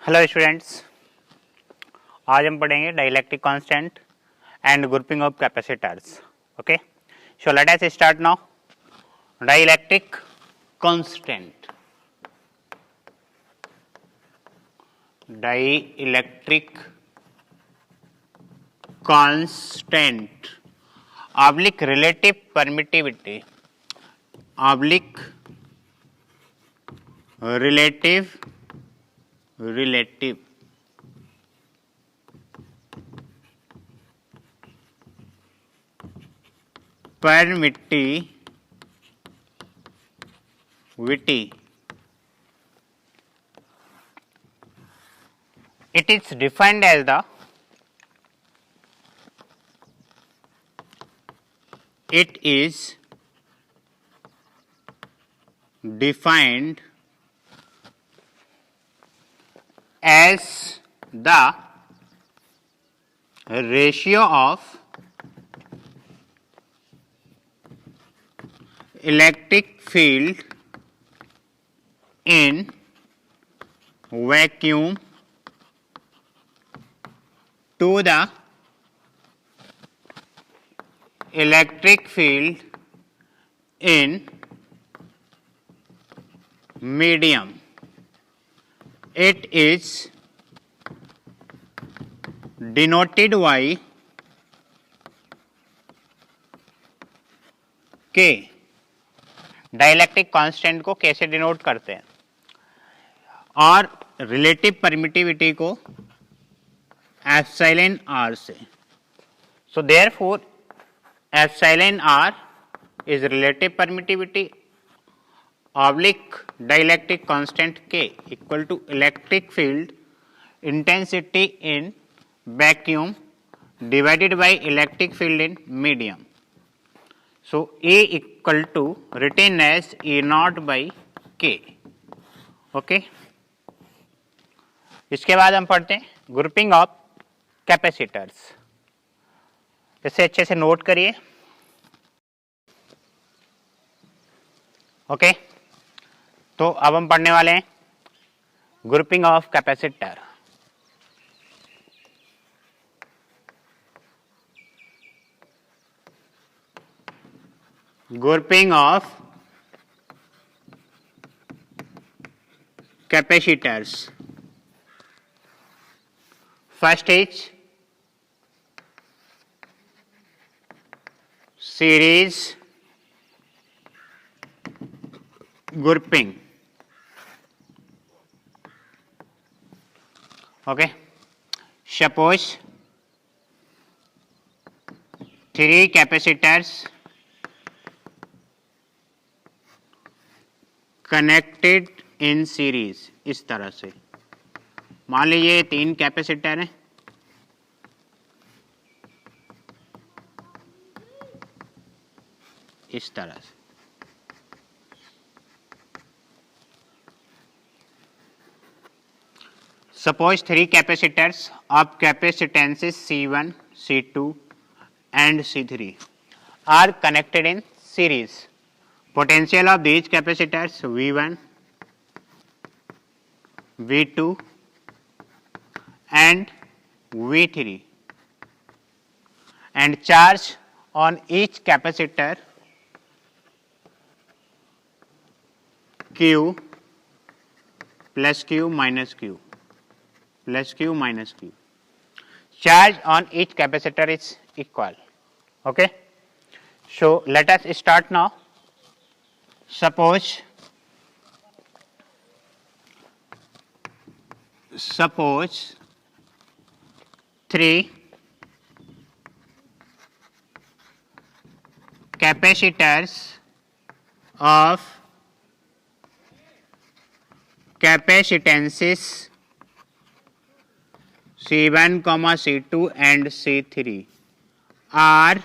Hello students, आज हम पढ़ेंगे dielectric constant and grouping of capacitors. Okay, so let us start now. Dielectric constant. Dielectric constant oblique relative permittivity, oblique relative permittivity. It is defined as the as the ratio of electric field in vacuum to the electric field in medium. It is denoted by K. Dielectric constant को कैसे denote करते हैं और relative permittivity को epsilon R से. So therefore epsilon R is relative permittivity oblique dielectric constant K equal to electric field intensity in vacuum divided by electric field in medium. So A equal to written as E naught by K. Okay. इसके बाद हम पढ़ते हैं grouping of capacitors. इसे अच्छे से note करिए. Okay, तो अब हम पढ़ने वाले हैं grouping of capacitor. Grouping of capacitors. First is series grouping. Okay, suppose three capacitors connected in series. इस तरह से मान लीजिए तीन कैपेसिटर हैं, इस तरह से. Suppose three capacitors of capacitances C1, C2 and C3 are connected in series. Potential of these capacitors V1, V2 and V3 and charge on each capacitor Q plus Q minus Q plus Q minus Q. Charge on each capacitor is equal. Okay. So let us start now. Suppose three capacitors of capacitances C1, C2 and C3 are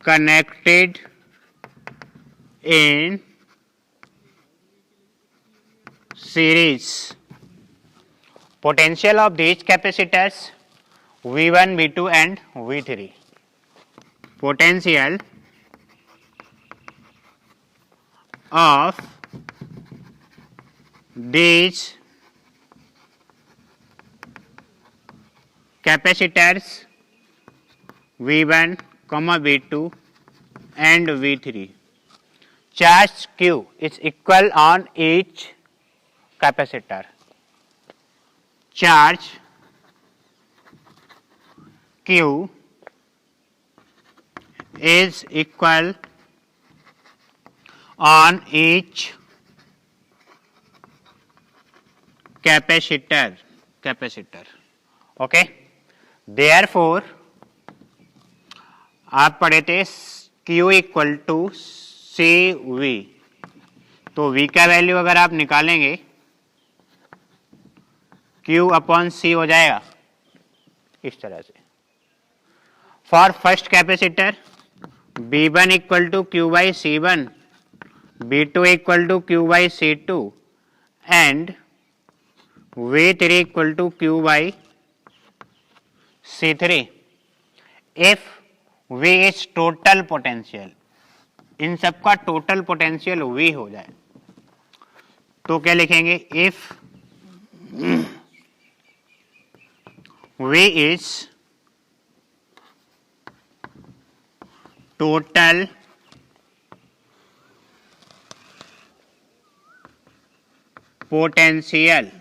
connected in series. Potential of these capacitors V1, V2 and V3. Potential of these capacitors V1, V2 and V3. Charge Q is equal on each capacitor. Charge Q is equal on each capacitor. Okay. Therefore, आप पढ़े थे Q equal to C V, तो V का value अगर आप निकालेंगे Q upon C हो जाएगा इस तरह से. For first capacitor B1 equal to Q by C1, B2 equal to Q by C2 and V3 equal to Q by C3. If V is total potential, इन सबका टोटल पोटेंशियल V हो जाए तो क्या लिखेंगे? If V is total potential,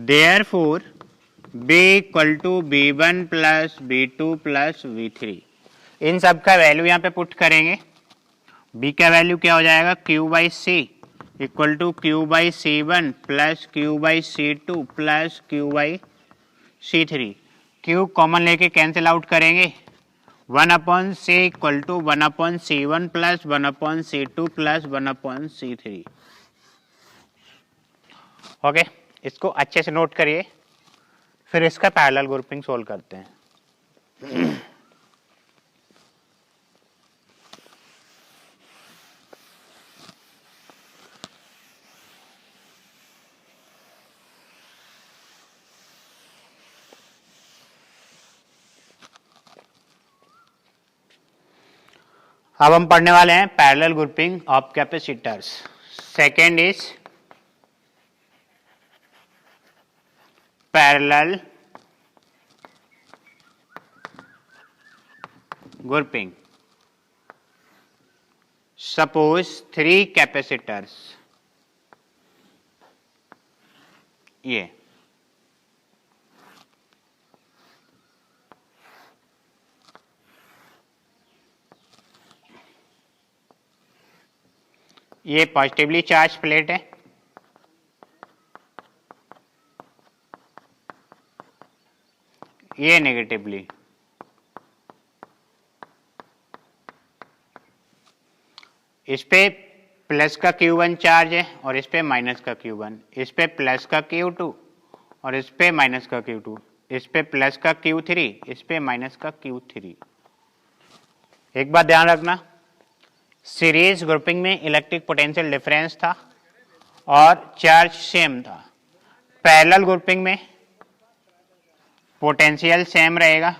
therefore B equal to B1 plus B2 plus V3. इन सब का वैल्यू यहाँ पे पुट करेंगे. B का वैल्यू क्या हो जाएगा? Q by C equal to Q by C1 plus Q by C2 plus Q by C3. Q common लेके कैंसिल आउट करेंगे. 1 upon C equal to 1 upon C1 plus 1 upon C2 plus 1 upon C3. Okay, इसको अच्छे से note करिए, फिर इसका parallel grouping solve करते हैं. अब हम पढ़ने वाले हैं parallel grouping of capacitors. Second is parallel grouping. Suppose 3 capacitors, ये पॉजिटिवली चार्ज प्लेट है, ये नेगेटिवली. इस पे प्लस का Q1 चार्ज है और इस पे माइनस का Q1. इस पे प्लस का Q2 और इस पे माइनस का Q2. इस पे प्लस का Q3, इस पे माइनस का Q3. एक बात ध्यान रखना, सीरीज ग्रुपिंग में इलेक्ट्रिक पोटेंशियल डिफरेंस था और चार्ज सेम था. पैरेलल ग्रुपिंग में पोटेंशियल सेम रहेगा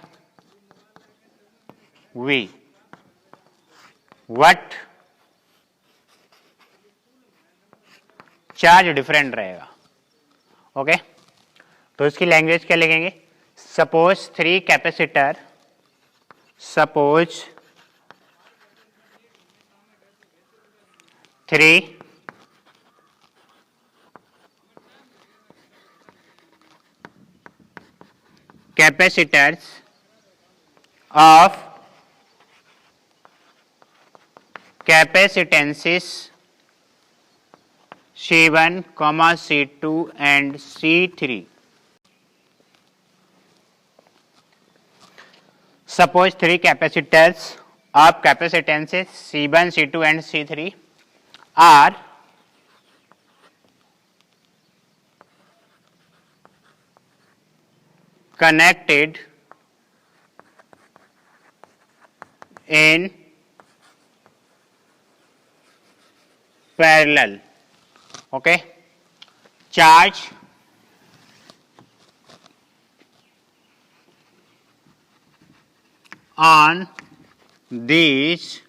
V, वट चार्ज डिफरेंट रहेगा. ओके, तो इसकी लैंग्वेज क्या लिखेंगे? Suppose 3 capacitor, suppose 3 capacitors of capacitances C1, C2 and C3. Suppose 3 capacitors of capacitances C1, C2 and C3 are connected in parallel. Okay, charge on these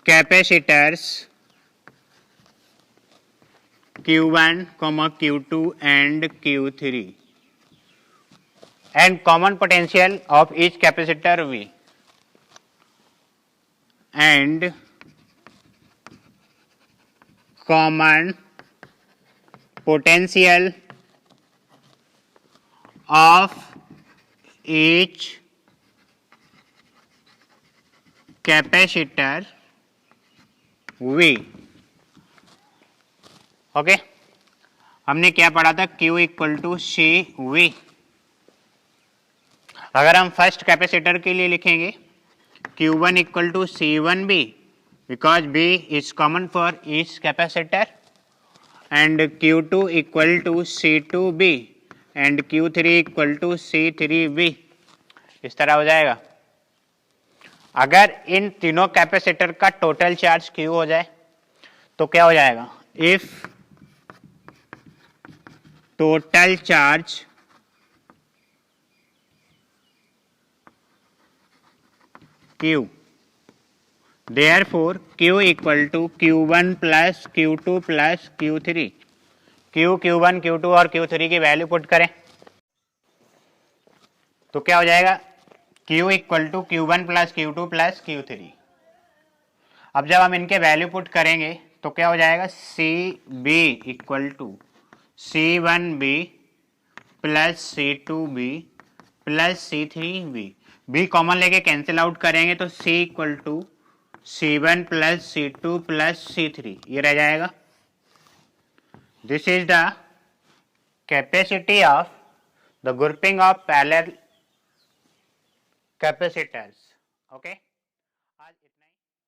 capacitors Q1, Q2 and Q3, and common potential of each capacitor V, and common potential of each capacitor V. Okay, हमने क्या पढ़ा था? Q equal to C V. अगर हम first capacitor के लिए लिखेंगे Q1 equal to C1B, because B is common for each capacitor, and Q2 equal to C2B and Q3 equal to C3B. इस तरह हो जाएगा. अगर इन तीनों कैपेसिटर का टोटल चार्ज Q हो जाए तो क्या हो जाएगा? If total charge Q, therefore Q equal to Q1 plus Q2 plus Q3. Q1, Q2 और Q3 की वैल्यू पुट करें तो क्या हो जाएगा? Q equal to Q1 plus Q2 plus Q3. अब जब हम इनके वैल्यू पुट करेंगे तो क्या हो जाएगा? CB equal to C1B plus C2B plus C3B. B common लेके कैंसिल आउट करेंगे तो C equal to C1 plus C2 plus C3 ये रह जाएगा. This is the capacity of the grouping of parallel capacitors. Okay.